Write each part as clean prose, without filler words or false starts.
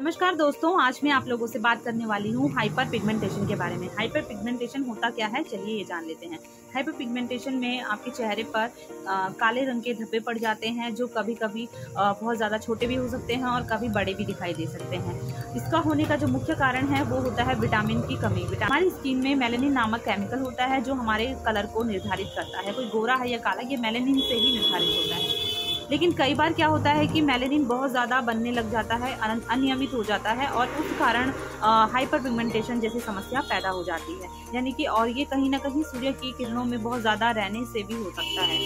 नमस्कार दोस्तों, आज मैं आप लोगों से बात करने वाली हूँ हाइपर पिगमेंटेशन के बारे में। हाइपर पिगमेंटेशन होता क्या है, चलिए ये जान लेते हैं। हाइपर पिगमेंटेशन में आपके चेहरे पर काले रंग के धब्बे पड़ जाते हैं, जो कभी कभी बहुत ज़्यादा छोटे भी हो सकते हैं और कभी बड़े भी दिखाई दे सकते हैं। इसका होने का जो मुख्य कारण है वो होता है विटामिन की कमी। हमारी स्किन में मेलानिन नामक केमिकल होता है जो हमारे कलर को निर्धारित करता है। कोई गोरा है या काला, ये मेलानिन से ही निर्धारित होता है। लेकिन कई बार क्या होता है कि मेलानिन बहुत ज़्यादा बनने लग जाता है, अनियमित हो जाता है और उस कारण हाइपर पिगमेंटेशन जैसी समस्या पैदा हो जाती है। यानी कि और ये कहीं ना कहीं सूर्य की किरणों में बहुत ज़्यादा रहने से भी हो सकता है,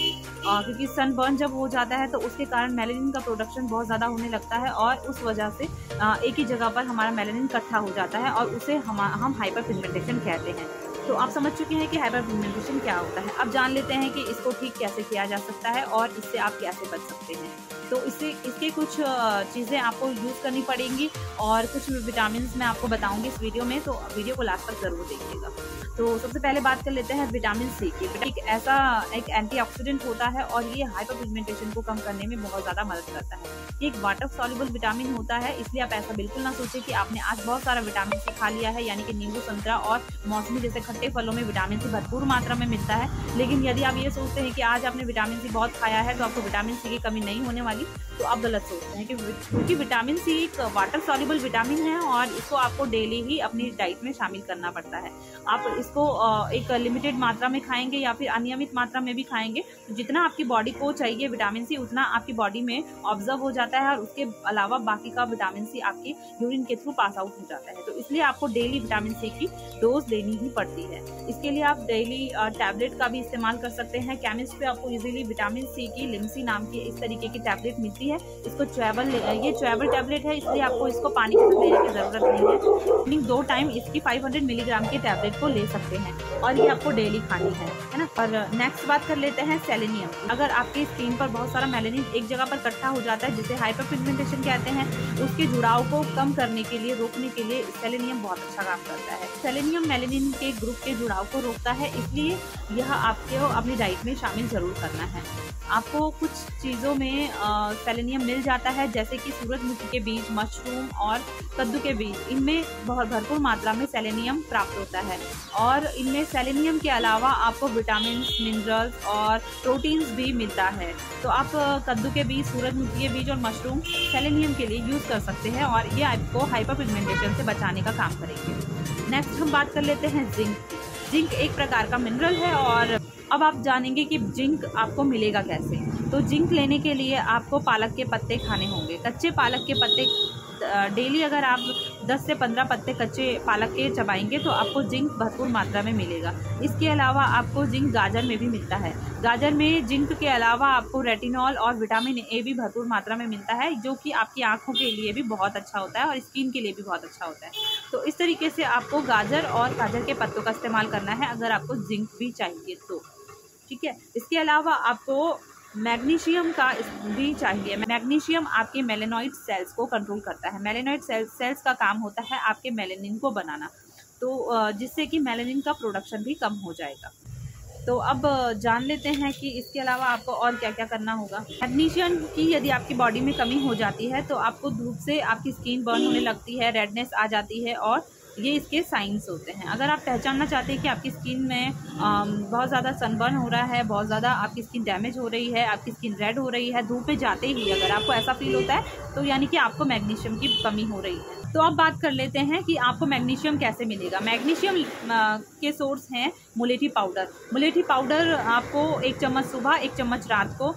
क्योंकि सनबर्न जब हो जाता है तो उसके कारण मेलानिन का प्रोडक्शन बहुत ज़्यादा होने लगता है और उस वजह से एक ही जगह पर हमारा मेलानिन इकट्ठा हो जाता है और उसे हम हाइपर पिगमेंटेशन कहते हैं। तो आप समझ चुके हैं कि हाइपर पिगमेंटेशन क्या होता है। अब जान लेते हैं कि इसको ठीक कैसे किया जा सकता है और इससे आप कैसे बच सकते हैं। तो इसके कुछ चीज़ें आपको यूज़ करनी पड़ेंगी और कुछ विटामिन मैं आपको बताऊंगी इस वीडियो में, तो वीडियो को लास्ट तक ज़रूर देखिएगा। तो सबसे पहले बात कर लेते हैं विटामिन सी की। एक एंटीऑक्सीडेंट होता है और ये हाइपर पिगमेंटेशन को कम करने में बहुत ज़्यादा मदद करता है। ये एक वाटर सॉल्युबल विटामिन होता है, इसलिए आप ऐसा बिल्कुल ना सोचें कि आपने आज बहुत सारा विटामिन सी खा लिया है। यानी कि नींबू, संतरा और मौसमी जैसे खट्टे फलों में विटामिन सी भरपूर मात्रा में मिलता है। लेकिन यदि आप ये सोचते हैं कि आज आपने विटामिन सी बहुत खाया है तो आपको विटामिन सी की कमी नहीं होने वाली, तो आप गलत सोचते हैं। क्योंकि विटामिन सी एक वाटर सॉल्युबल विटामिन है और इसको आपको डेली ही अपनी डाइट में शामिल करना पड़ता है। आप इसको एक लिमिटेड मात्रा में खाएंगे या फिर अनियमित मात्रा में भी खाएंगे, तो जितना आपकी बॉडी को चाहिए विटामिन सी उतना आपकी बॉडी में ऑब्जर्व हो जाता है और उसके अलावा बाकी का विटामिन सी आपके यूरिन के थ्रू पास आउट हो जाता है। तो इसलिए आपको डेली विटामिन सी की डोज देनी ही पड़ती है। इसके लिए आप डेली टैबलेट का भी इस्तेमाल कर सकते हैं। केमिस्ट पे आपको इजीली विटामिन सी की लिमसी नाम की इस तरीके की टैबलेट मिलती है। इसको ये च्यूएबल टैबलेट है, इसलिए आपको इसको पानी के साथ लेने की जरूरत नहीं है। 2 टाइम इसकी 500 मिलीग्राम की टैबलेट को ले सकते हैं और ये आपको डेली खानी है ना। और नेक्स्ट बात कर लेते हैं सेलेनियम। अगर आपकी स्किन पर बहुत सारा मेलानिन एक जगह पर इकट्ठा हो जाता है, जिसे हाइपर पिगमेंटेशन कहते हैं, उसके जुड़ाव को कम करने के लिए, रोकने के लिए सेलेनियम बहुत अच्छा काम करता है। सेलेनियम मेलानिन के ग्रुप के जुड़ाव को रोकता है, इसलिए यह आपको अपनी डाइट में शामिल जरूर करना है। आपको कुछ चीज़ों में सेलेनियम मिल जाता है, जैसे कि सूरजमुखी के बीज, मशरूम और कद्दू के बीज। इनमें बहुत भरपूर मात्रा में सेलेनियम प्राप्त होता है और इनमें सेलेनियम के अलावा आपको विटामिन, मिनरल्स और प्रोटीन्स भी मिलता है। तो आप कद्दू के बीज, सूरजमुखी के बीज और मशरूम सेलेनियम के लिए यूज़ कर सकते हैं और ये आपको हाइपर पिगमेंटेशन से बचाने का काम करेंगे। नेक्स्ट हम बात कर लेते हैं जिंक। जिंक एक प्रकार का मिनरल है और अब आप जानेंगे कि जिंक आपको मिलेगा कैसे। तो जिंक लेने के लिए आपको पालक के पत्ते खाने होंगे। कच्चे पालक के पत्ते डेली अगर आप 10 से 15 पत्ते कच्चे पालक के चबाएंगे तो आपको जिंक भरपूर मात्रा में मिलेगा। इसके अलावा आपको जिंक गाजर में भी मिलता है। गाजर में जिंक के अलावा आपको रेटिनॉल और विटामिन ए भी भरपूर मात्रा में मिलता है, जो कि आपकी आंखों के लिए भी बहुत अच्छा होता है और स्किन के लिए भी बहुत अच्छा होता है। तो इस तरीके से आपको गाजर और गाजर के पत्तों का इस्तेमाल करना है अगर आपको जिंक भी चाहिए तो, ठीक है। इसके अलावा आपको मैग्नीशियम का भी चाहिए। मैग्नीशियम आपके मेलेनॉइड सेल्स को कंट्रोल करता है। मेलेनॉइड सेल्स का काम होता है आपके मेलेनिन को बनाना, तो जिससे कि मेलेनिन का प्रोडक्शन भी कम हो जाएगा। तो अब जान लेते हैं कि इसके अलावा आपको और क्या क्या करना होगा। मैग्नीशियम की यदि आपकी बॉडी में कमी हो जाती है तो आपको धूप से आपकी स्किन बर्न होने लगती है, रेडनेस आ जाती है और ये इसके साइंस होते हैं। अगर आप पहचानना चाहते हैं कि आपकी स्किन में बहुत ज़्यादा सनबर्न हो रहा है, बहुत ज़्यादा आपकी स्किन डैमेज हो रही है, आपकी स्किन रेड हो रही है, धूप में जाते ही अगर आपको ऐसा फील होता है तो यानी कि आपको मैग्नीशियम की कमी हो रही है। तो अब बात कर लेते हैं कि आपको मैग्नीशियम कैसे मिलेगा। मैग्नीशियम के सोर्स हैं मुलेठी पाउडर। मुलेठी पाउडर आपको 1 चम्मच सुबह, 1 चम्मच रात को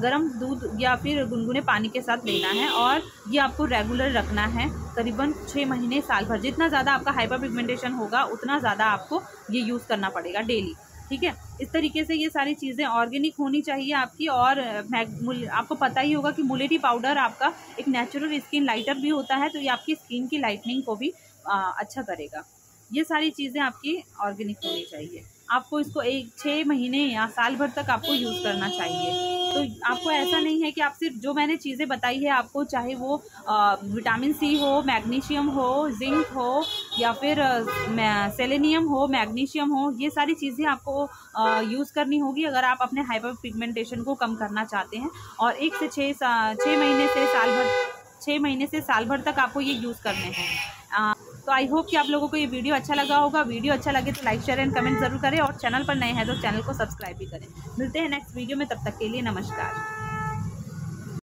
गर्म दूध या फिर गुनगुने पानी के साथ लेना है और ये आपको रेगुलर रखना है, करीबन 6 महीने, साल भर। जितना ज़्यादा आपका हाइपर पिगमेंटेशन होगा उतना ज़्यादा आपको ये यूज़ करना पड़ेगा डेली, ठीक है। इस तरीके से ये सारी चीज़ें ऑर्गेनिक होनी चाहिए आपकी। और आपको पता ही होगा कि मुलेठी पाउडर आपका एक नेचुरल स्किन लाइटर भी होता है, तो ये आपकी स्किन की लाइटनिंग को भी अच्छा करेगा। ये सारी चीज़ें आपकी ऑर्गेनिक होनी चाहिए। आपको इसको 6 महीने या साल भर तक आपको यूज़ करना चाहिए। तो आपको ऐसा नहीं है कि आप सिर्फ जो मैंने चीज़ें बताई है आपको, चाहे वो विटामिन सी हो, मैग्नीशियम हो, जिंक हो या फिर सेलेनियम हो, मैग्नीशियम हो, ये सारी चीज़ें आपको यूज़ करनी होगी अगर आप अपने हाइपर पिगमेंटेशन को कम करना चाहते हैं। और 1 से 6 महीने से साल भर 6 महीने से साल भर तक आपको ये यूज़ करने हैं। तो आई होप कि आप लोगों को ये वीडियो अच्छा लगा होगा। वीडियो अच्छा लगे तो लाइक शेयर एंड कमेंट ज़रूर करें और चैनल पर नए हैं तो चैनल को सब्सक्राइब भी करें। मिलते हैं नेक्स्ट वीडियो में, तब तक के लिए नमस्कार।